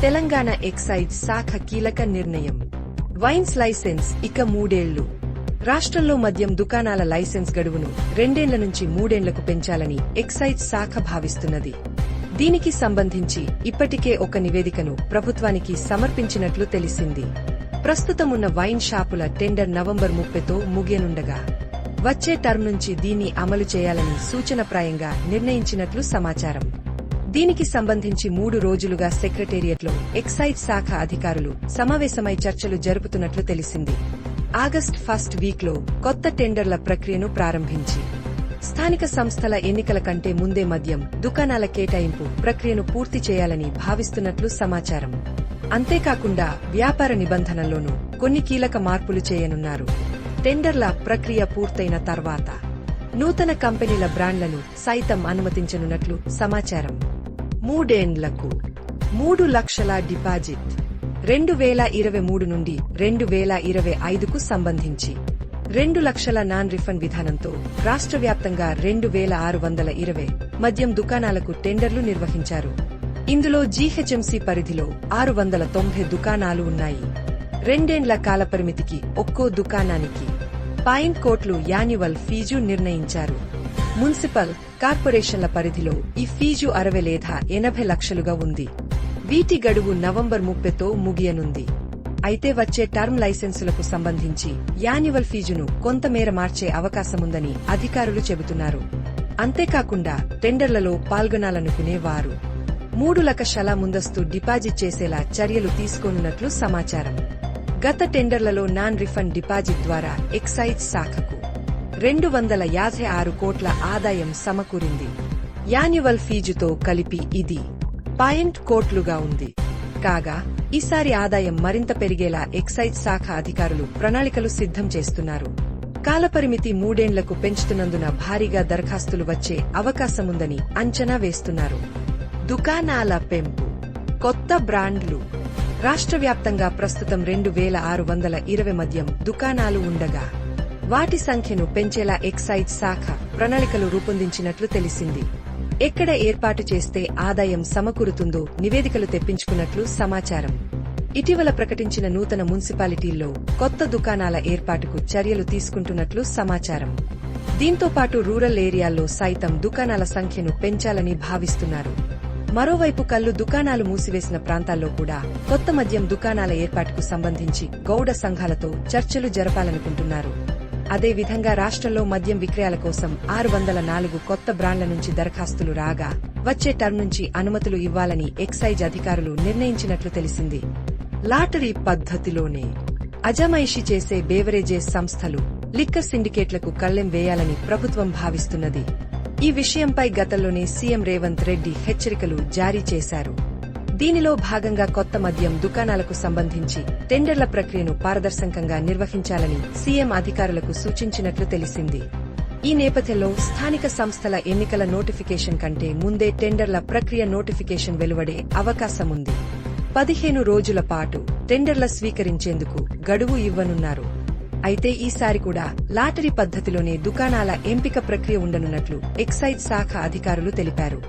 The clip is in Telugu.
తెలంగాణ ఎక్సైజ్ శాఖ కీలక నిర్ణయం. వైన్స్ లైసెన్స్ ఇక 3 ఏళ్లు. రాష్ట్రంలో మద్యం దుకాణాల లైసెన్స్ గడువును 2 ఏళ్ల నుంచి 3 ఏళ్లకు పెంచాలని ఎక్సైజ్ శాఖ భావిస్తున్నది. దీనికి సంబంధించి ఇప్పటికే ఒక నివేదికను ప్రభుత్వానికి సమర్పించినట్లు తెలిసింది. ప్రస్తుతమున్న వైన్ షాపుల టెండర్ నవంబర్ 30తో ముగియనుండగా వచ్చే టర్మ్ నుంచి దీన్ని అమలు చేయాలని సూచనప్రాయంగా నిర్ణయించినట్లు సమాచారం. దీనికి సంబంధించి 3 రోజులుగా సెక్రటేరియట్లో ఎక్సైజ్ శాఖ అధికారులు సమావేశమై చర్చలు జరుపుతున్నట్లు తెలిసింది. ఆగస్టు 1 వీక్లో కొత్త టెండర్ల ప్రక్రియను ప్రారంభించి స్థానిక సంస్థల ఎన్నికల కంటే ముందే మద్యం దుకాణాల కేటాయింపు ప్రక్రియను పూర్తి చేయాలని భావిస్తున్నట్లు సమాచారం. అంతేకాకుండా వ్యాపార నిబంధనల్లోనూ కొన్ని కీలక మార్పులు చేయనున్నారు. టెండర్ల ప్రక్రియ పూర్తయిన తర్వాత నూతన కంపెనీల బ్రాండ్లను సైతం అనుమతించనున్నట్లు సమాచారం. 3 ఏండ్లకు 3 లక్షల డిపాజిట్ 2023 నుండి 2025కు సంబంధించి 2 లక్షల నాన్ రిఫండ్ విధానంతో రాష్ట్ర వ్యాప్తంగా 2620 మద్యం దుకాణాలకు టెండర్లు నిర్వహించారు. ఇందులో జీహెచ్ఎంసీ పరిధిలో 690 దుకాణాలు ఉన్నాయి. 2 ఏండ్ల కాలపరిమితికి ఒక్కో దుకాణానికి కోట్లు యాన్యువల్ ఫీజు నిర్ణయించారు. మున్సిపల్, కార్పొరేషన్ల పరిధిలో ఈ ఫీజు 60 లేదా 80 లక్షలుగా ఉంది. వీటి గడువు నవంబర్ 30తో ముగియనుంది. అయితే వచ్చే టర్మ్ లైసెన్సులకు సంబంధించి యాన్యువల్ ఫీజును కొంతమేర మార్చే అవకాశముందని అధికారులు చెబుతున్నారు. అంతేకాకుండా టెండర్లలో పాల్గొనాలనుకునే వారు 3 లక్షల ముందస్తు డిపాజిట్ చేసేలా చర్యలు తీసుకోనున్నట్లు సమాచారం. గత టెండర్లలో నాన్ రిఫండ్ డిపాజిట్ ద్వారా ఎక్సైజ్ శాఖకు 256 కోట్ల ఆదాయం సమకూరింది. యాన్యువల్ ఫీజుతో కలిపి ఇది కోట్లుగా ఉంది. కాగా ఈసారి ఆదాయం మరింత పెరిగేలా ఎక్సైజ్ శాఖ అధికారులు ప్రణాళికలు సిద్ధం చేస్తున్నారు. కాలపరిమితి 3 ఏండ్లకు పెంచుతున్నందున భారీగా దరఖాస్తులు వచ్చే అవకాశముందని అంచనా వేస్తున్నారు. దుకాణాల పెంపు, కొత్త బ్రాండ్లు. రాష్ట్ర వ్యాప్తంగా ప్రస్తుతం 2620 మద్యం దుకాణాలు ఉండగా వాటి సంఖ్యను పెంచేలా ఎక్సైజ్ శాఖ ప్రణాళికలు రూపొందించినట్లు తెలిసింది. ఎక్కడ ఏర్పాటు చేస్తే ఆదాయం సమకూరుతుందో నివేదికలు తెప్పించుకున్నట్లు సమాచారం. ఇటీవల ప్రకటించిన నూతన మున్సిపాలిటీల్లో కొత్త దుకాణాల ఏర్పాటుకు చర్యలు తీసుకుంటున్నట్లు సమాచారం. దీంతో పాటు రూరల్ ఏరియాల్లో సైతం దుకాణాల సంఖ్యను పెంచాలని భావిస్తున్నారు. మరోవైపు కల్లు దుకాణాలు మూసివేసిన ప్రాంతాల్లో కూడా కొత్త మద్యం దుకాణాల ఏర్పాటుకు సంబంధించి గౌడ సంఘాలతో చర్చలు జరపాలనుకుంటున్నారు. అదేవిధంగా రాష్ట్రంలో మద్యం విక్రయాల కోసం 604 కొత్త బ్రాండ్ల నుంచి దరఖాస్తులు రాగా వచ్చే టర్మ్ నుంచి అనుమతులు ఇవ్వాలని ఎక్సైజ్ అధికారులు నిర్ణయించినట్లు తెలిసింది. లాటరీ పద్ధతిలోనే అజమాయిషీ చేసే బేవరేజెస్ సంస్థలు, లిక్కర్ సిండికేట్లకు కళ్లెం వేయాలని ప్రభుత్వం భావిస్తున్నది. ఈ విషయంపై గతంలోనే సీఎం రేవంత్ రెడ్డి హెచ్చరికలు జారీ చేశారు. దీనిలో భాగంగా కొత్త మద్యం దుకాణాలకు సంబంధించి టెండర్ల ప్రక్రియను పారదర్శకంగా నిర్వహించాలని సీఎం అధికారులకు సూచించినట్లు తెలిసింది. ఈ నేపథ్యంలో స్థానిక సంస్థల ఎన్నికల నోటిఫికేషన్ కంటే ముందే టెండర్ల ప్రక్రియ నోటిఫికేషన్ వెలువడే అవకాశముంది. 15 రోజుల పాటు టెండర్ల స్వీకరించేందుకు గడువు ఇవ్వనున్నారు. అయితే ఈసారి కూడా లాటరీ పద్ధతిలోనే దుకాణాల ఎంపిక ప్రక్రియ ఉండనున్నట్లు ఎక్సైజ్ శాఖ అధికారులు తెలిపారు.